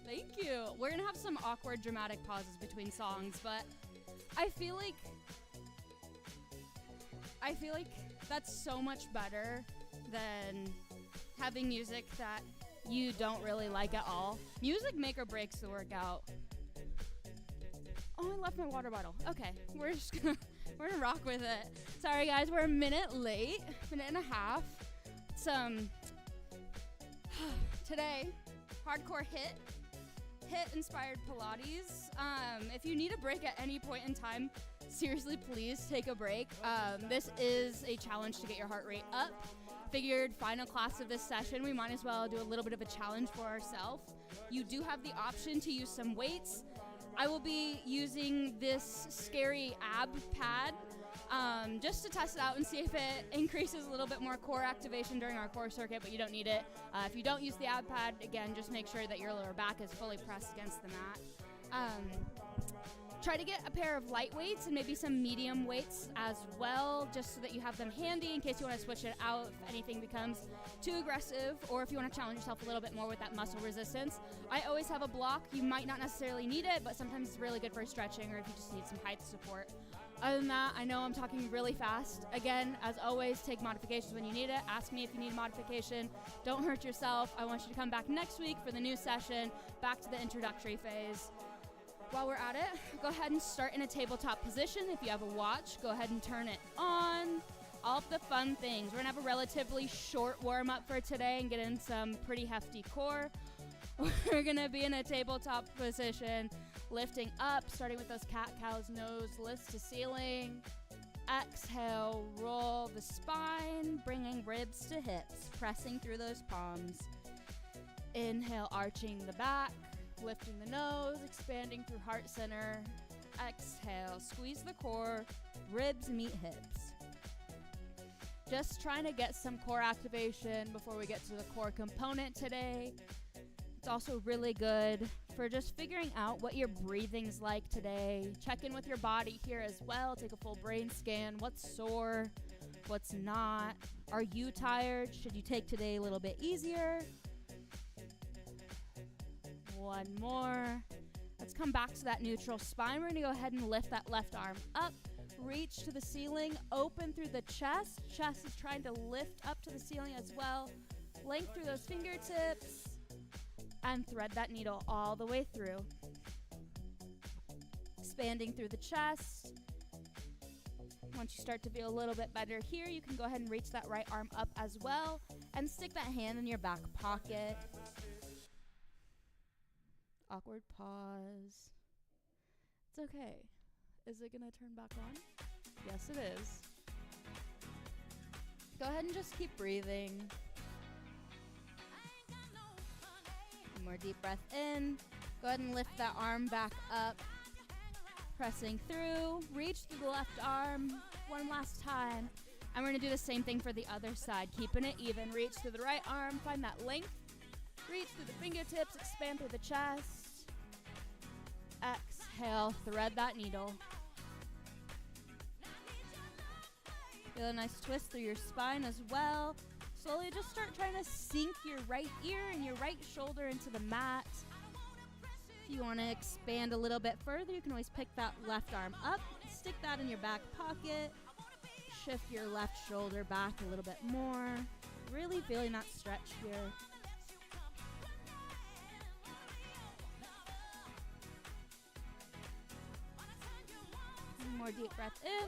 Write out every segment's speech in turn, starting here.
Thank you. We're going to have some awkward dramatic pauses between songs, but I feel like that's so much better than having music that you don't really like at all. Music make or breaks the workout. Oh, I left my water bottle. Okay, we're gonna rock with it. Sorry guys, we're a minute late, minute and a half. Today, hardcore HITT inspired Pilates. If you need a break at any point in time, seriously, please take a break. This is a challenge to get your heart rate up. Figured final class of this session, we might as well do a little bit of a challenge for ourselves. You do have the option to use some weights. I will be using this scary ab pad just to test it out and see if it increases a little bit more core activation during our core circuit, but you don't need it. If you don't use the ab pad, again, just make sure that your lower back is fully pressed against the mat. Try to get a pair of light weights and maybe some medium weights as well, just so that you have them handy in case you want to switch it out if anything becomes too aggressive, or if you want to challenge yourself a little bit more with that muscle resistance. I always have a block. You might not necessarily need it, but sometimes it's really good for stretching or if you just need some height support. Other than that, I know I'm talking really fast. Again, as always, take modifications when you need it. Ask me if you need a modification. Don't hurt yourself. I want you to come back next week for the new session, back to the introductory phase. While we're at it, go ahead and start in a tabletop position. If you have a watch, go ahead and turn it on. All of the fun things. We're gonna have a relatively short warm-up for today and get in some pretty hefty core. We're gonna be in a tabletop position, lifting up, starting with those cat-cow's nose lifts to ceiling. Exhale, roll the spine, bringing ribs to hips, pressing through those palms. Inhale, arching the back. Lifting the nose, expanding through heart center. Exhale, squeeze the core, ribs meet hips. Just trying to get some core activation before we get to the core component today. It's also really good for just figuring out what your breathing's like today. Check in with your body here as well. Take a full brain scan. What's sore? What's not? Are you tired? Should you take today a little bit easier? One more. Let's come back to that neutral spine. We're going to go ahead and lift that left arm up, reach to the ceiling, open through the chest. Chest is trying to lift up to the ceiling as well. Length through those fingertips and thread that needle all the way through. Expanding through the chest. Once you start to feel a little bit better here, you can go ahead and reach that right arm up as well and stick that hand in your back pocket. Awkward pause. It's okay. Is it gonna turn back on? Yes, it is. Go ahead and just keep breathing. One more deep breath in. Go ahead and lift that arm back up. Pressing through. Reach through the left arm. One last time. And we're gonna do the same thing for the other side. Keeping it even. Reach through the right arm. Find that length. Reach through the fingertips, expand through the chest. Exhale, thread that needle. Feel a nice twist through your spine as well. Slowly just start trying to sink your right ear and your right shoulder into the mat. If you want to expand a little bit further, you can always pick that left arm up, stick that in your back pocket, shift your left shoulder back a little bit more. Really feeling that stretch here. More deep breath in.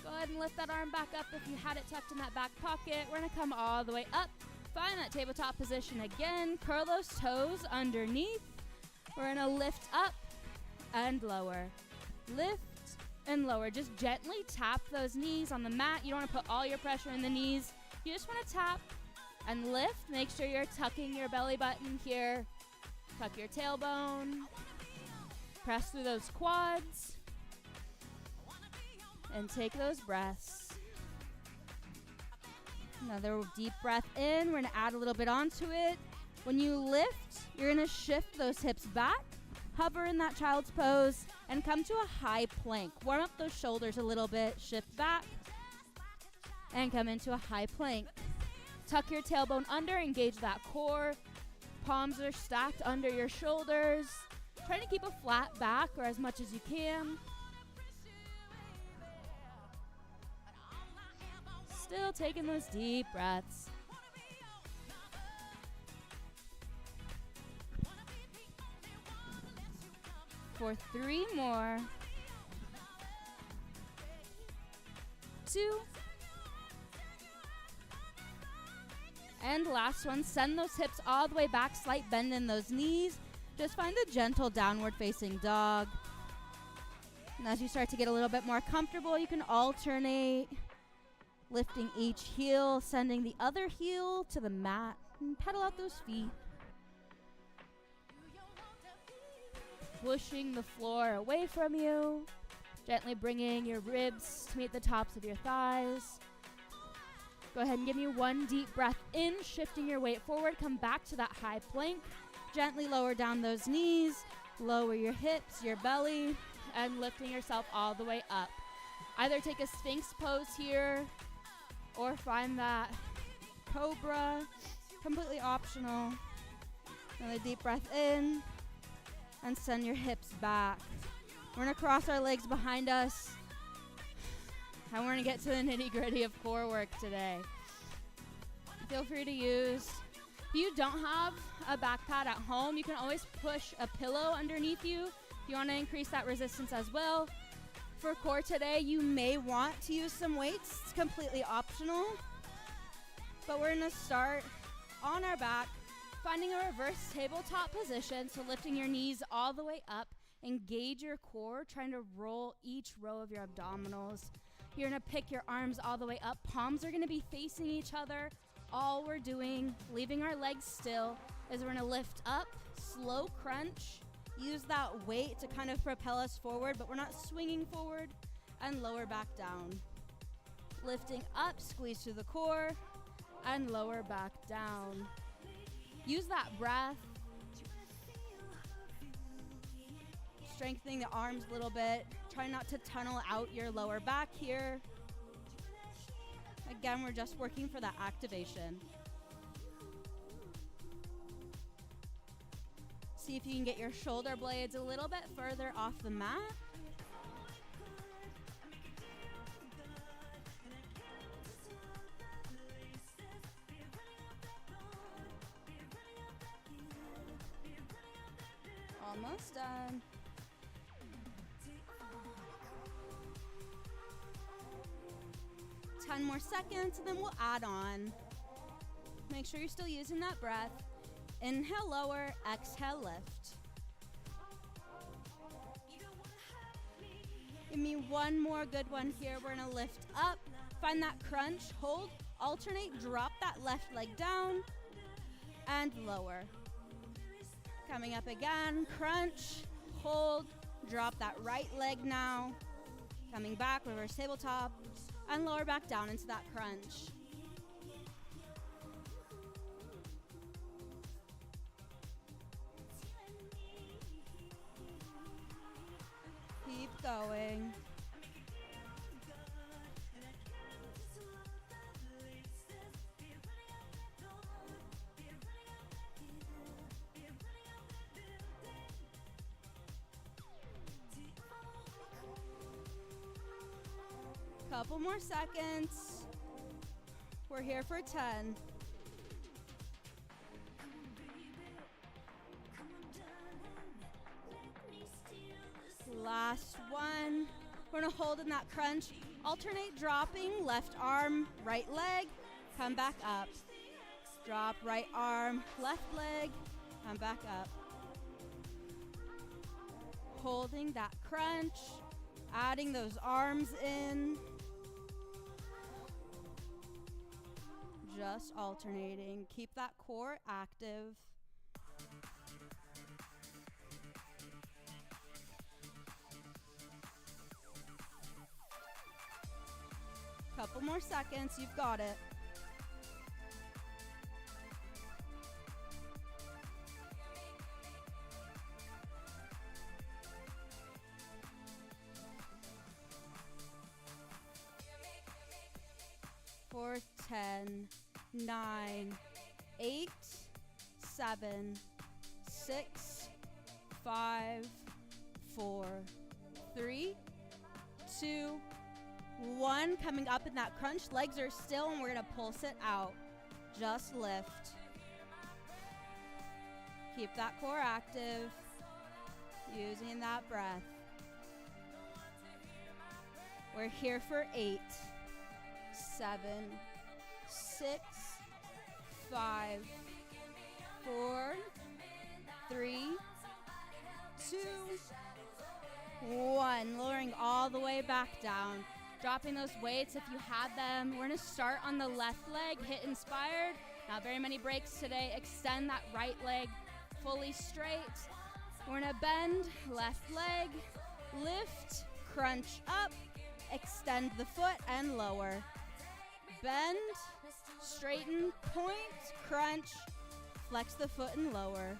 Go ahead and lift that arm back up if you had it tucked in that back pocket. We're going to come all the way up. Find that tabletop position again. Curl those toes underneath. We're going to lift up and lower. Lift and lower. Just gently tap those knees on the mat. You don't want to put all your pressure in the knees. You just want to tap and lift. Make sure you're tucking your belly button here. Tuck your tailbone. Press through those quads. And take those breaths. Another deep breath in. We're going to add a little bit onto it. When you lift, you're going to shift those hips back, hover in that child's pose, and come to a high plank. Warm up those shoulders a little bit. Shift back, and come into a high plank. Tuck your tailbone under, engage that core. Palms are stacked under your shoulders. Trying to keep a flat back or as much as you can. Still taking those deep breaths. For 3 more. 2. And last one, send those hips all the way back, slight bend in those knees. Just find a gentle downward facing dog. And as you start to get a little bit more comfortable, you can alternate, lifting each heel, sending the other heel to the mat, and pedal out those feet. Pushing the floor away from you, gently bringing your ribs to meet the tops of your thighs. Go ahead and give me 1 deep breath in, shifting your weight forward. Come back to that high plank. Gently lower down those knees, lower your hips, your belly, and lifting yourself all the way up. Either take a Sphinx pose here or find that Cobra, completely optional. Another deep breath in and send your hips back. We're gonna cross our legs behind us and we're gonna get to the nitty-gritty of core work today. Feel free to use, if you don't have a back pad at home, you can always push a pillow underneath you if you wanna increase that resistance as well. For core today, you may want to use some weights. It's completely optional. But we're gonna start on our back, finding a reverse tabletop position, so lifting your knees all the way up. Engage your core, trying to roll each row of your abdominals. You're gonna pick your arms all the way up. Palms are gonna be facing each other. All we're doing, leaving our legs still, is we're gonna lift up, slow crunch, use that weight to kind of propel us forward, but we're not swinging forward, and lower back down. Lifting up, squeeze through the core, and lower back down. Use that breath. Strengthening the arms a little bit. Try not to tunnel out your lower back here. Again, we're just working for that activation. See if you can get your shoulder blades a little bit further off the mat. Almost done. Ten more seconds, and then we'll add on. Make sure you're still using that breath. Inhale, lower, exhale, lift. Give me one more good one here. We're gonna lift up, find that crunch, hold, alternate, drop that left leg down, and lower. Coming up again, crunch, hold, drop that right leg now. Coming back, reverse tabletop, and lower back down into that crunch. Keep going. Couple more seconds. We're here for 10. Last one. We're gonna hold in that crunch. Alternate dropping, left arm, right leg, come back up. Drop right arm, left leg, come back up. Holding that crunch, adding those arms in. Just alternating. Keep that core active. Couple more seconds, you've got it. For 10, 9, 8, 7, 6, 5, 4, 3, 2, 1. Coming up in that crunch. Legs are still, and we're going to pulse it out. Just lift. Keep that core active. Using that breath. We're here for 8, 7, 6, 5, 4, 3, 2, 1. Lowering all the way back down. Dropping those weights if you had them. We're going to start on the left leg, HITT inspired. Not very many breaks today. Extend that right leg fully straight. We're going to bend, left leg, lift, crunch up, extend the foot and lower. Bend, straighten, point, crunch, flex the foot and lower.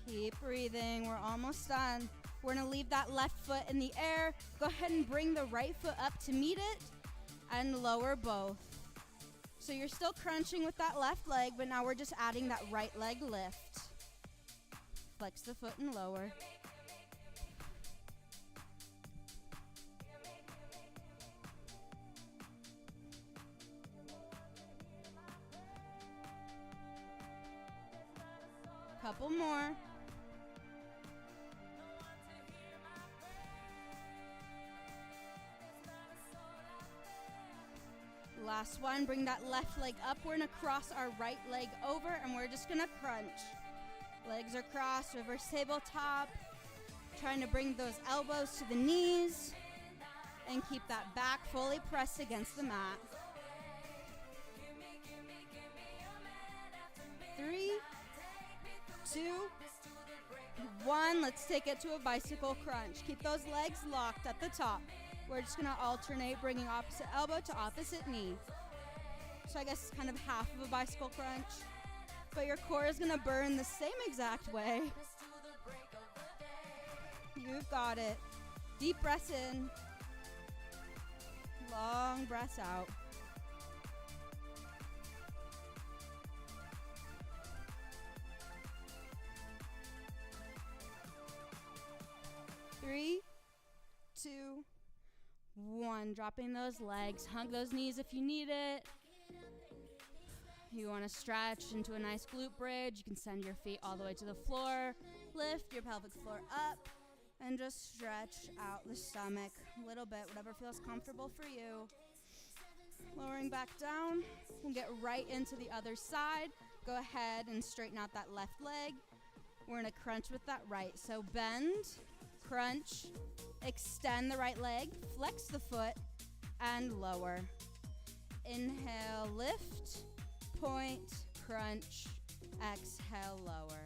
Keep breathing. We're almost done. We're going to leave that left foot in the air. Go ahead and bring the right foot up to meet it and lower both. So you're still crunching with that left leg, but now we're just adding that right leg lift. Flex the foot and lower. Couple more. Last one, bring that left leg up. We're gonna cross our right leg over and we're just gonna crunch. Legs are crossed, reverse tabletop. Trying to bring those elbows to the knees and keep that back fully pressed against the mat. 3, 2, 1. Let's take it to a bicycle crunch. Keep those legs locked at the top. We're just going to alternate, bringing opposite elbow to opposite knee. So I guess it's kind of half of a bicycle crunch. But your core is going to burn the same exact way. You've got it. Deep breaths in. Long breaths out. Three, 2, 1. Dropping those legs. Hug those knees if you need it. You want to stretch into a nice glute bridge. You can send your feet all the way to the floor. Lift your pelvic floor up. And just stretch out the stomach a little bit, whatever feels comfortable for you. Lowering back down. We'll get right into the other side. Go ahead and straighten out that left leg. We're going to crunch with that right. So bend, crunch, extend the right leg, flex the foot, and lower. Inhale, lift, point, crunch, exhale, lower.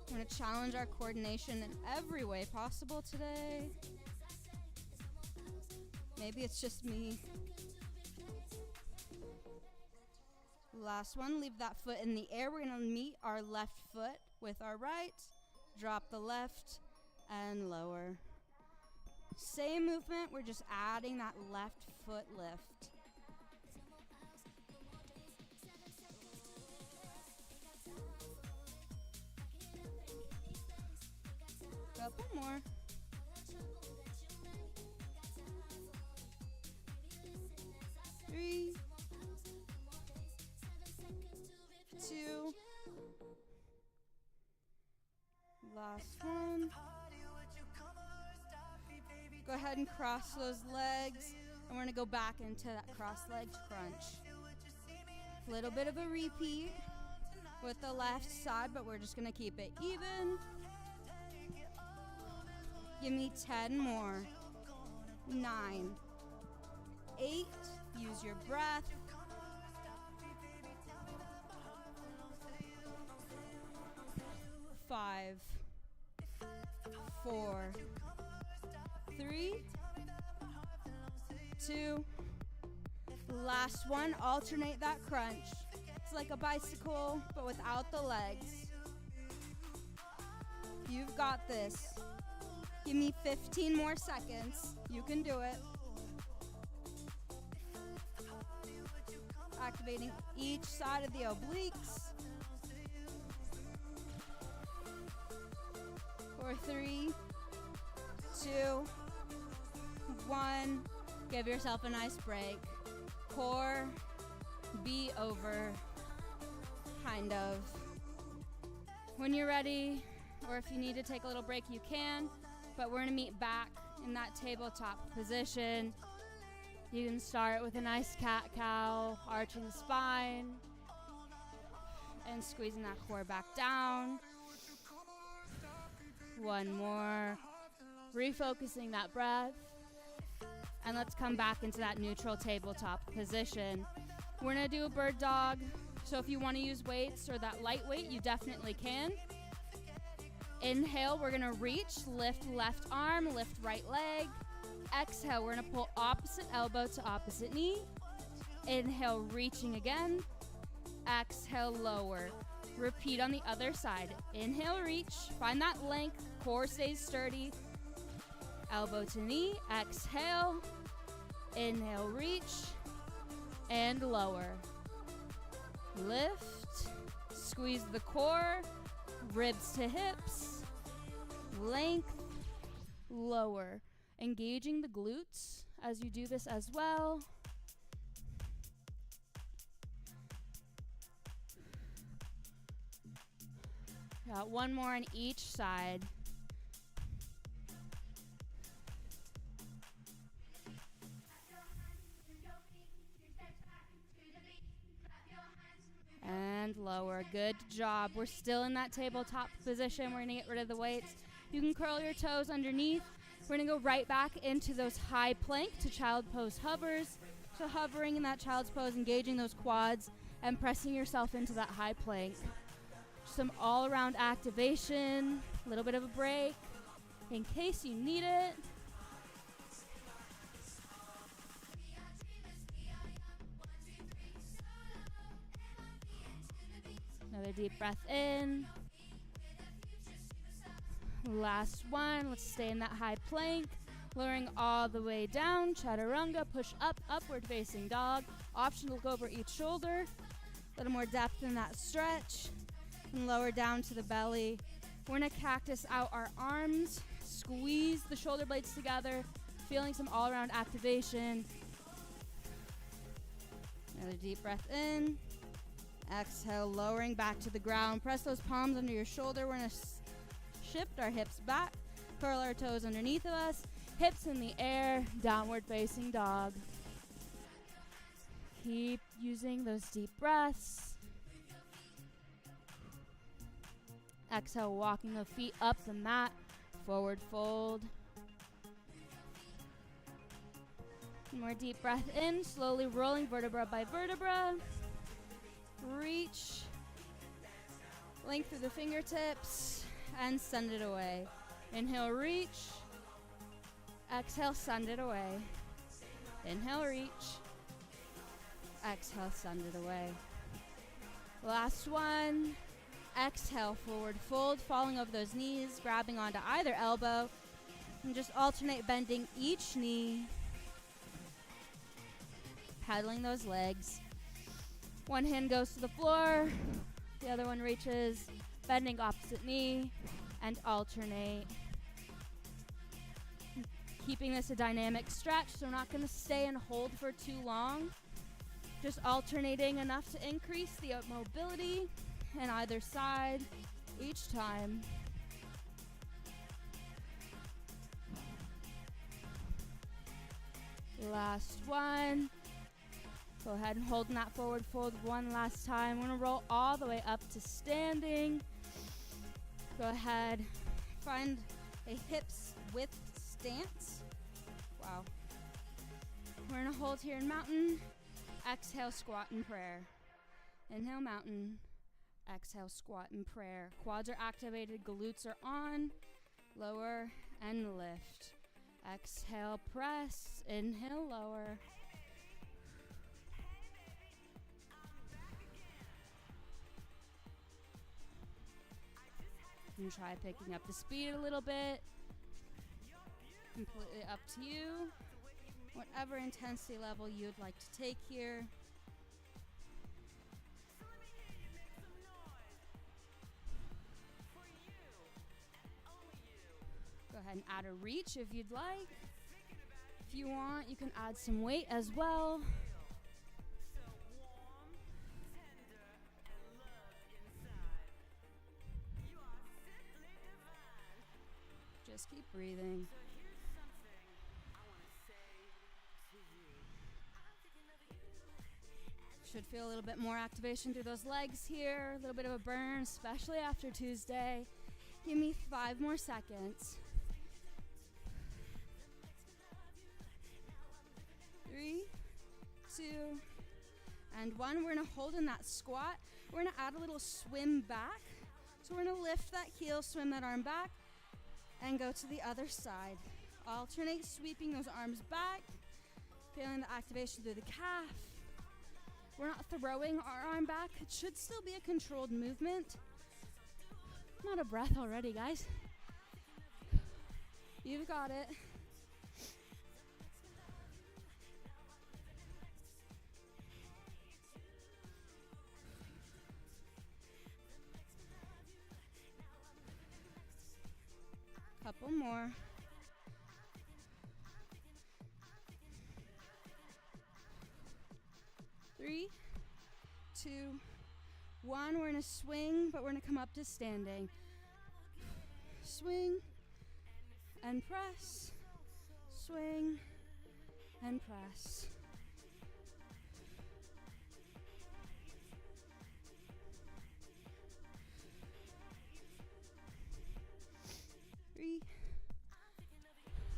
I'm going to challenge our coordination in every way possible today. Maybe it's just me. Last one, leave that foot in the air. We're going to meet our left foot with our right. Drop the left and lower. Same movement, we're just adding that left foot lift. Couple more. Three, 2. Last one. Go ahead and cross those legs. And we're going to go back into that cross-legged crunch. A little bit of a repeat with the left side, but we're just going to keep it even. Give me 10 more. 9, 8. Use your breath. 5, 4, 3, 2, last one. Alternate that crunch. It's like a bicycle, but without the legs. You've got this. Give me 15 more seconds. You can do it. Activating each side of the obliques. 4, 3, 2, 1. Give yourself a nice break. Core, be over, kind of. When you're ready, or if you need to take a little break, you can, but we're gonna meet back in that tabletop position. You can start with a nice cat-cow, arching the spine, and squeezing that core back down. One more, refocusing that breath. And let's come back into that neutral tabletop position. We're gonna do a bird dog. So if you wanna use weights or that light weight, you definitely can. Inhale, we're gonna reach, lift left arm, lift right leg. Exhale, we're gonna pull opposite elbow to opposite knee. Inhale, reaching again. Exhale, lower. Repeat on the other side. Inhale, reach, find that length, core stays sturdy. Elbow to knee, exhale. Inhale, reach, and lower. Lift, squeeze the core, ribs to hips, length, lower. Engaging the glutes as you do this as well. Got one more on each side. And lower. Good job. We're still in that tabletop position. We're going to get rid of the weights. You can curl your toes underneath. We're going to go right back into those high plank to child pose hovers. So hovering in that child's pose, engaging those quads, and pressing yourself into that high plank. Some all-around activation, a little bit of a break in case you need it. Another deep breath in. Last one. Let's stay in that high plank. Lowering all the way down. Chaturanga. Push up, upward facing dog. Option to look over each shoulder. A little more depth in that stretch. And lower down to the belly. We're going to cactus out our arms. Squeeze the shoulder blades together. Feeling some all-around activation. Another deep breath in. Exhale, lowering back to the ground. Press those palms under your shoulder. We're going to shift our hips back. Curl our toes underneath of us. Hips in the air. Downward facing dog. Keep using those deep breaths. Exhale, walking the feet up the mat. Forward fold. One more deep breath in. Slowly rolling vertebra by vertebra. Reach, length through the fingertips, and send it away. Inhale, reach. Exhale, send it away. Inhale, reach. Exhale, send it away. Last one. Exhale, forward fold, falling over those knees, grabbing onto either elbow, and just alternate bending each knee, pedaling those legs. One hand goes to the floor, the other one reaches, bending opposite knee, and alternate. Keeping this a dynamic stretch, so we're not going to stay and hold for too long. Just alternating enough to increase the mobility on either side each time. Last one. Go ahead and hold in that forward fold one last time. We're going to roll all the way up to standing. Go ahead. Find a hips width stance. Wow. We're going to hold here in mountain. Exhale, squat and prayer. Inhale, mountain. Exhale, squat and prayer. Quads are activated, glutes are on. Lower and lift. Exhale, press. Inhale, lower. And try picking up the speed a little bit. Completely up to you. Whatever intensity level you'd like to take here. Go ahead and add a reach if you'd like. If you want, you can add some weight as well. Just keep breathing. Should feel a little bit more activation through those legs here, a little bit of a burn, especially after Tuesday. Give me 5 more seconds. 3, 2, and 1. We're gonna hold in that squat. We're gonna add a little swim back. So we're gonna lift that heel, swim that arm back, and go to the other side. Alternate sweeping those arms back, feeling the activation through the calf. We're not throwing our arm back. It should still be a controlled movement. I'm out of breath already, guys. You've got it. Couple more. Three, 2, 1. We're gonna swing, but we're gonna come up to standing. Swing and press. Swing and press.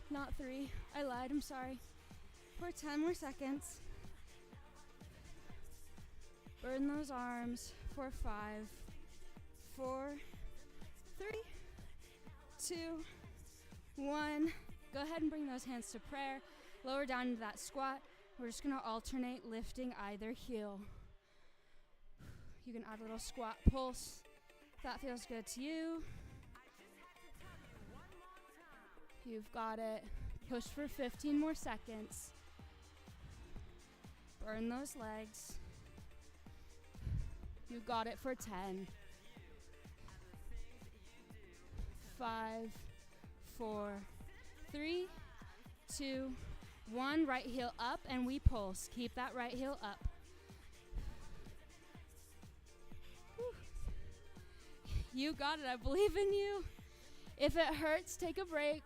Not 3. I lied, I'm sorry. For 10 more seconds. Burn those arms for 5, 4, 3, 2, 1. Go ahead and bring those hands to prayer. Lower down into that squat. We're just gonna alternate lifting either heel. You can add a little squat pulse if that feels good to you. You've got it. Push for 15 more seconds. Burn those legs. You've got it for 10. 5, 4, 3, 2, 1. Right heel up and we pulse. Keep that right heel up. Whew. You got it. I believe in you. If it hurts, take a break.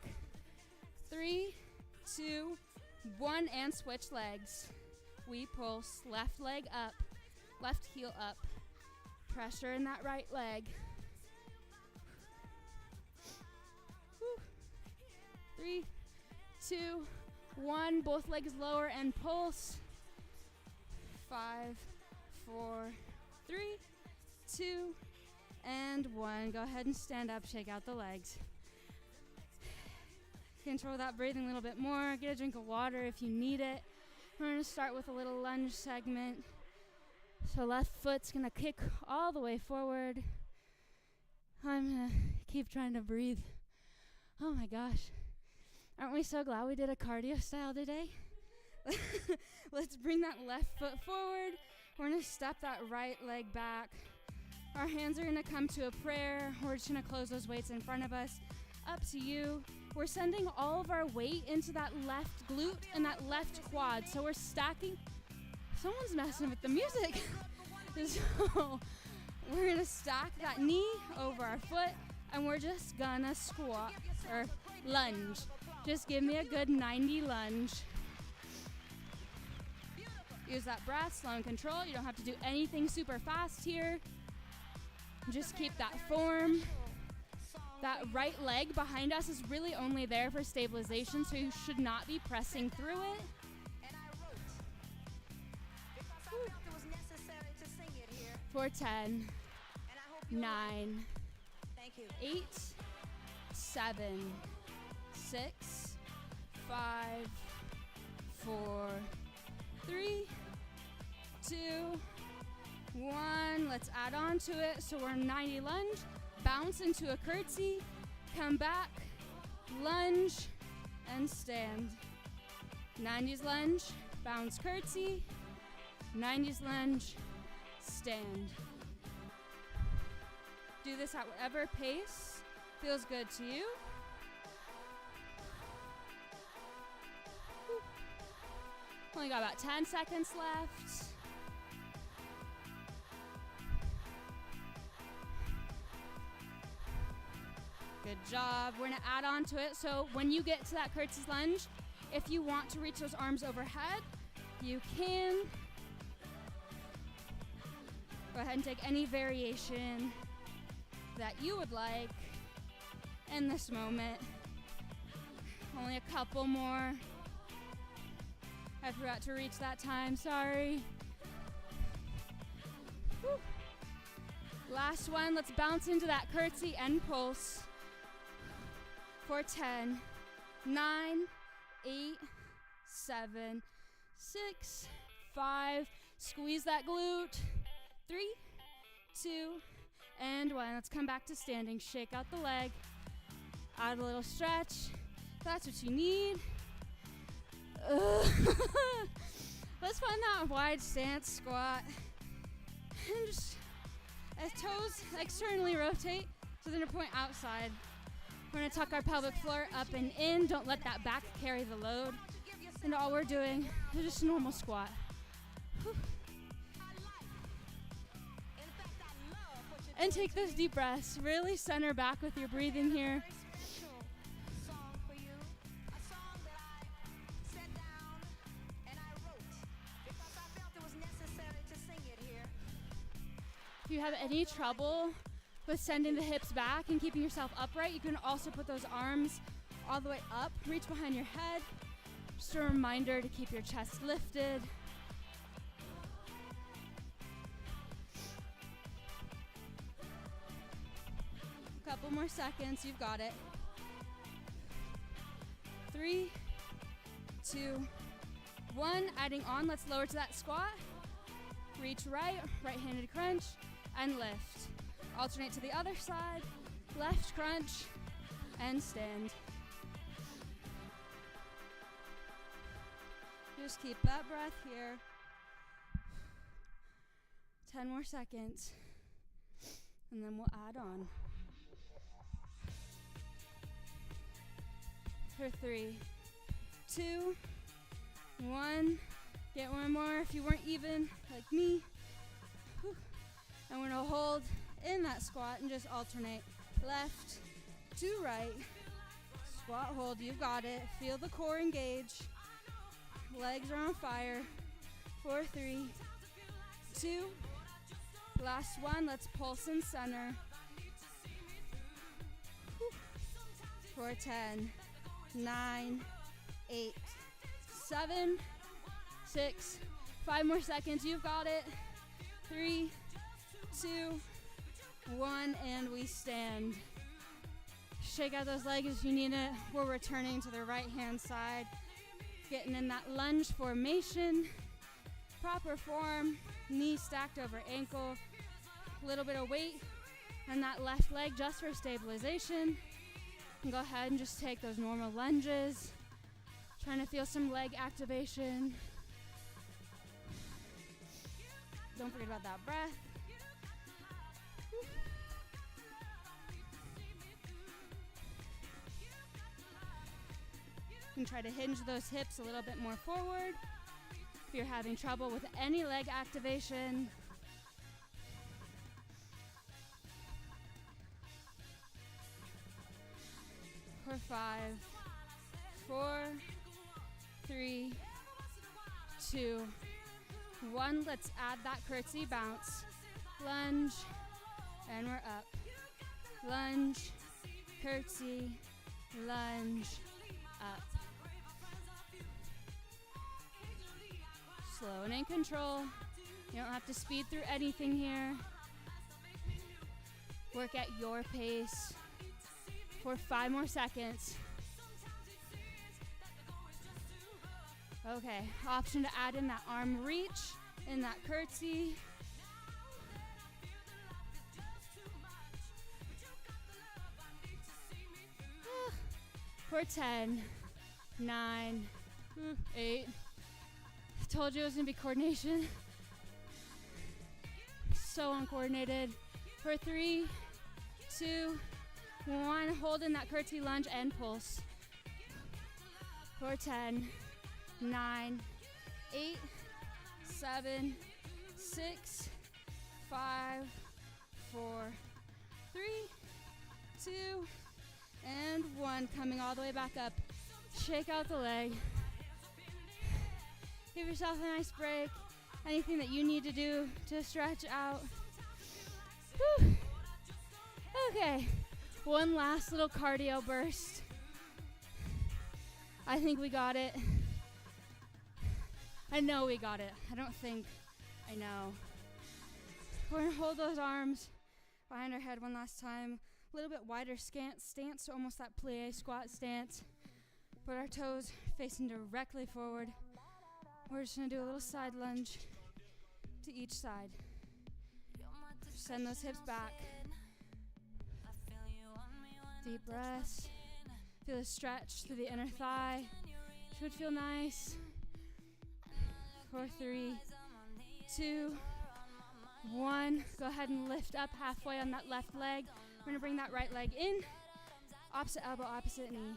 3, 2, 1, and switch legs. We pulse. Left leg up. Left heel up. Pressure in that right leg. Whew. 3, 2, 1. Both legs lower and pulse. 5, 4, 3, 2, and 1. Go ahead and stand up. Shake out the legs. Control that breathing a little bit more. Get a drink of water if you need it. We're going to start with a little lunge segment. So left foot's going to kick all the way forward. I'm going to keep trying to breathe. Oh my gosh. Aren't we so glad we did a cardio style today? Let's bring that left foot forward. We're going to step that right leg back. Our hands are going to come to a prayer. We're just going to close those weights in front of us. Up to you. We're sending all of our weight into that left glute and that left quad. So we're stacking. Someone's messing with the music. So we're gonna stack that knee over our foot and we're just gonna squat or lunge. Just give me a good 90 lunge. Use that breath, slow and control. You don't have to do anything super fast here. Just keep that form. That right leg behind us is really only there for stabilization, so you should not be pressing through it. For 10, 9, 8, 7, 6, 5, 4, 3, 2, 1. Let's add on to it. So we're 90 lunge, bounce into a curtsy, come back, lunge, and stand. 90s lunge, bounce curtsy, 90s lunge, stand. Do this at whatever pace feels good to you. Only got about 10 seconds left. Good job. We're gonna add on to it. So when you get to that curtsy lunge, if you want to reach those arms overhead, you can. Go ahead and take any variation that you would like in this moment. Only a couple more. I forgot to reach that time, sorry. Whew. Last one, let's bounce into that curtsy and pulse for 10, 9, 8, 7, 6, 5. Squeeze that glute. 3, 2, and 1. Let's come back to standing. Shake out the leg. Add a little stretch. That's what you need. Let's find that wide stance squat. And just as toes externally rotate so they're going to point outside. We're going to tuck our pelvic floor up and in. Don't let that back carry the load. And all we're doing is just a normal squat. Whew. And take those deep breaths. Really center back with your breathing here. If you have any trouble with sending the hips back and keeping yourself upright, you can also put those arms all the way up. Reach behind your head. Just a reminder to keep your chest lifted. Couple more seconds, you've got it. 3, 2, 1. Adding on, let's lower to that squat. Reach right, right-handed crunch, and lift. Alternate to the other side, left crunch, and stand. Just keep that breath here. 10 more seconds, and then we'll add on. For 3, 2, 1. Get one more if you weren't even, like me. Whew. And we're gonna hold in that squat and just alternate left to right. Squat, hold, you've got it. Feel the core engage. Legs are on fire. 4, 3, 2. Last one, let's pulse in center. Whew. For 10, 9, 8, 7, 6, 5 more seconds, you've got it. 3, 2, 1, and we stand. Shake out those legs if you need it. We're returning to the right hand side. Getting in that lunge formation. Proper form, knee stacked over ankle. A little bit of weight on that left leg just for stabilization. And go ahead and just take those normal lunges. Trying to feel some leg activation. Don't forget about that breath. You can try to hinge those hips a little bit more forward. If you're having trouble with any leg activation, for 5, 4, 3, 2, 1. Let's add that curtsy bounce. Lunge, and we're up. Lunge, curtsy, lunge, up. Slow and in control. You don't have to speed through anything here. Work at your pace. for 5 more seconds. Okay, option to add in that arm reach in that curtsy. For 10, 9, 8. I told you it was gonna be coordination. So uncoordinated. For 3, 2, 1. Hold in that curtsy lunge and pulse. For 10, 9, 8, 7, 6, 5, 4, 3, 2, and 1. Coming all the way back up. Shake out the leg. Give yourself a nice break. Anything that you need to do to stretch out. Whew. Okay, one last little cardio burst. I think we got it. I know we got it. I don't think I know. We're gonna hold those arms behind our head one last time. A little bit wider stance, so almost that plie squat stance. Put our toes facing directly forward. We're just gonna do a little side lunge to each side. Send those hips back. Deep breaths. Feel a stretch through the inner thigh. Should feel nice. 4, 3, 2, 1. Go ahead and lift up halfway on that left leg. We're gonna bring that right leg in. Opposite elbow, opposite knee.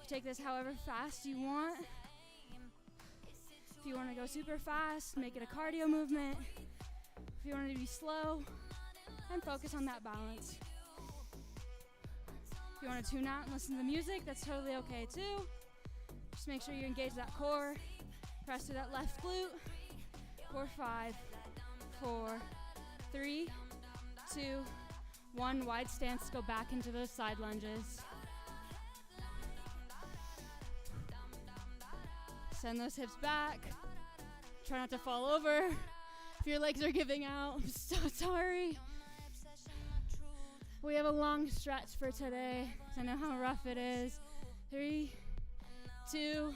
You take this however fast you want. If you want to go super fast, make it a cardio movement. If you want it to be slow, and focus on that balance. If you want to tune out and listen to the music, that's totally okay too. Just make sure you engage that core. Press through that left glute. 4, 5, 4, 3, 2, 1. Wide stance, go back into those side lunges. Send those hips back. Try not to fall over. If your legs are giving out, I'm so sorry. We have a long stretch for today. I know how rough it is. 3, 2,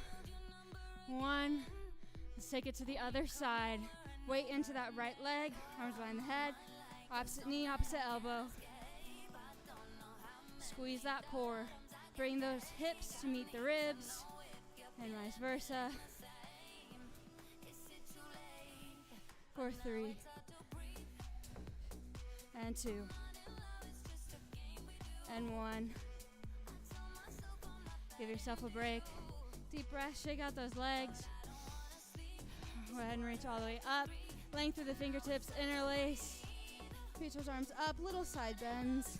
1. Let's take it to the other side. Weight into that right leg. Arms behind the head. Opposite knee, opposite elbow. Squeeze that core. Bring those hips to meet the ribs. And vice versa. 4, 3, and 2, and 1. Give yourself a break. Deep breath, shake out those legs. Go ahead and reach all the way up. Length through the fingertips, interlace. Reach those arms up, little side bends.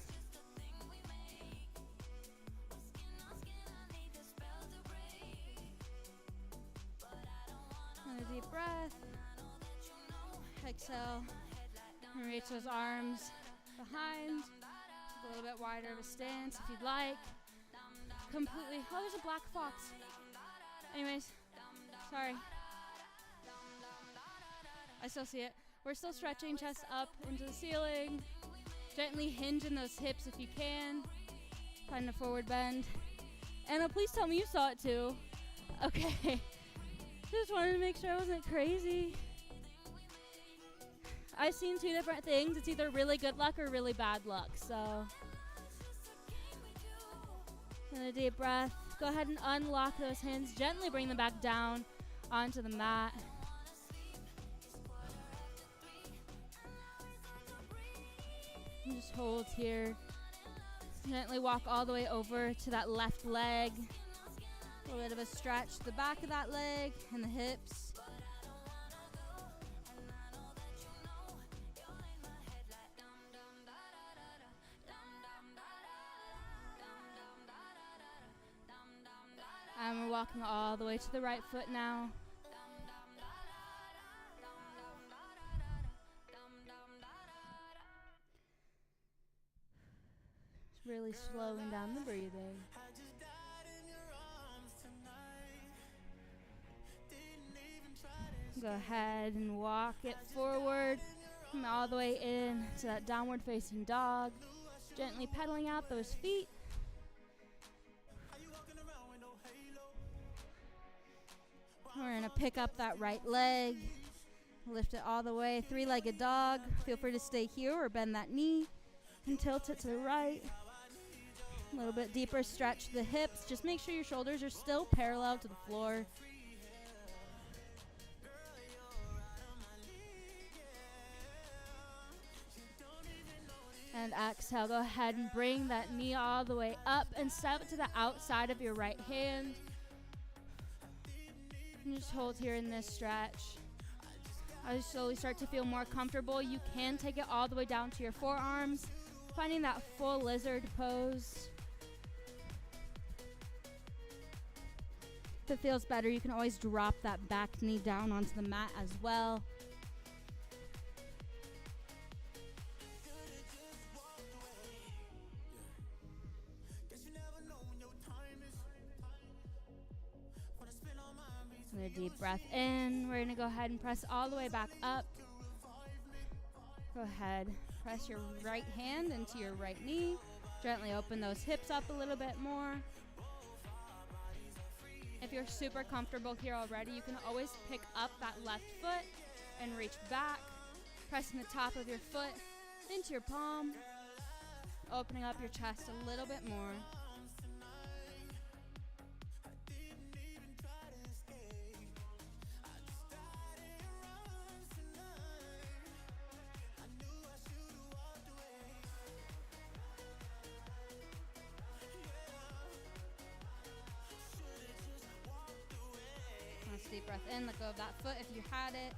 And a deep breath. Exhale. And reach those arms behind. Take a little bit wider of a stance if you'd like. Completely. Oh, there's a black fox. Anyways, sorry. I still see it. We're still stretching, chest up into the ceiling. Gently hinge in those hips if you can. Find a forward bend. Anna, please tell me you saw it too. Okay. Just wanted to make sure I wasn't crazy. I've seen 2 different things. It's either really good luck or really bad luck, so. And a deep breath. Go ahead and unlock those hands. Gently bring them back down onto the mat. And just hold here. Gently walk all the way over to that left leg. A little bit of a stretch to the back of that leg and the hips. And we're walking all the way to the right foot now. Just really slowing down the breathing. Go ahead and walk it forward and all the way in to that downward facing dog. Gently pedaling out those feet. We're gonna pick up that right leg, lift it all the way, three-legged dog. Feel free to stay here or bend that knee and tilt it to the right. A little bit deeper stretch the hips. Just make sure your shoulders are still parallel to the floor. And exhale, go ahead and bring that knee all the way up and step to the outside of your right hand. And just hold here in this stretch. As you slowly start to feel more comfortable, you can take it all the way down to your forearms, finding that full lizard pose. If it feels better, you can always drop that back knee down onto the mat as well. Another deep breath in. We're going to go ahead and press all the way back up. Go ahead, press your right hand into your right knee. Gently open those hips up a little bit more. If you're super comfortable here already, you can always pick up that left foot and reach back, pressing the top of your foot into your palm, opening up your chest a little bit more. Deep breath in, let go of that foot if you had it.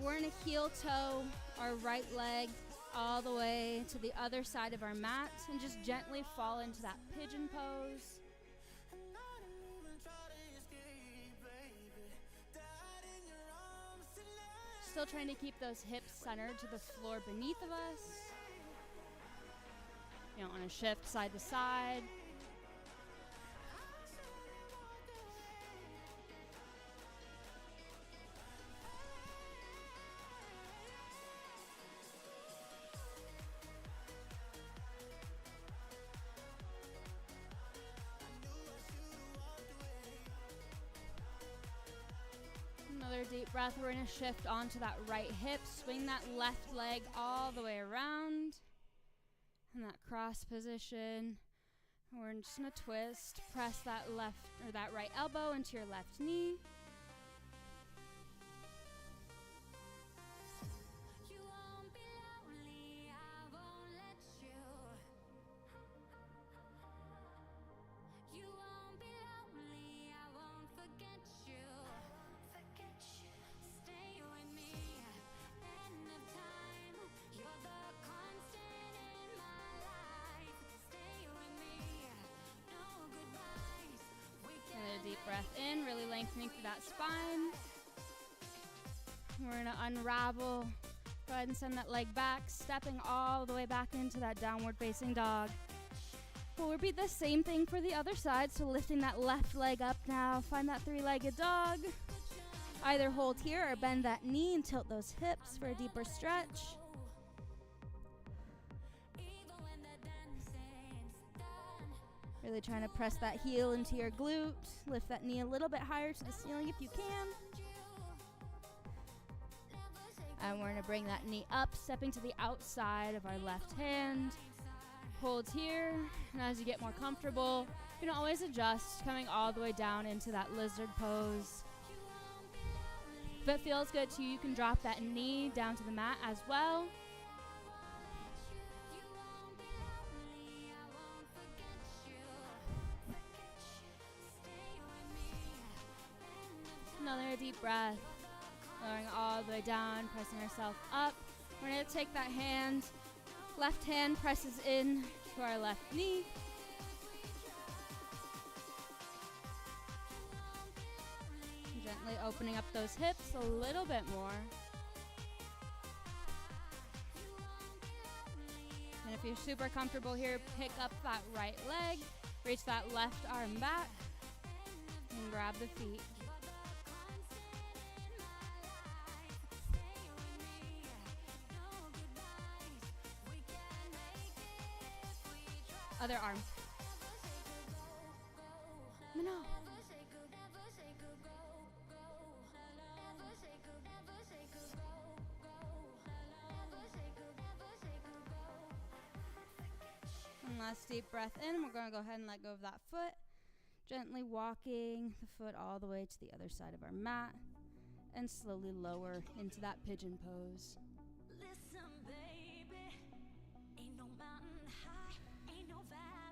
We're going to heel toe our right leg all the way to the other side of our mat and just gently fall into that pigeon pose. Still trying to keep those hips centered to the floor beneath of us. You don't want to shift side to side. Another deep breath. We're going to shift onto that right hip. Swing that left leg all the way around. In that cross position. We're just going to twist. Press that left or that right elbow into your left knee. Deep breath in, really lengthening through that spine. We're going to unravel. Go ahead and send that leg back, stepping all the way back into that downward facing dog. We'll repeat the same thing for the other side, so lifting that left leg up now. Find that three-legged dog. Either hold here or bend that knee and tilt those hips for a deeper stretch. Really trying to press that heel into your glute. Lift that knee a little bit higher to the ceiling if you can. And we're going to bring that knee up, stepping to the outside of our left hand. Hold here. And as you get more comfortable, you can always adjust, coming all the way down into that lizard pose. If it feels good to you, you can drop that knee down to the mat as well. Another deep breath, lowering all the way down, pressing ourselves up. We're going to take that hand, left hand presses in to our left knee. Gently opening up those hips a little bit more. And if you're super comfortable here, pick up that right leg, reach that left arm back, and grab the feet. Other arm. No. last deep breath in. We're going to go ahead and let go of that foot. Gently walking the foot all the way to the other side of our mat and slowly lower into that pigeon pose. Listen, baby, ain't no mountain high, ain't no valley.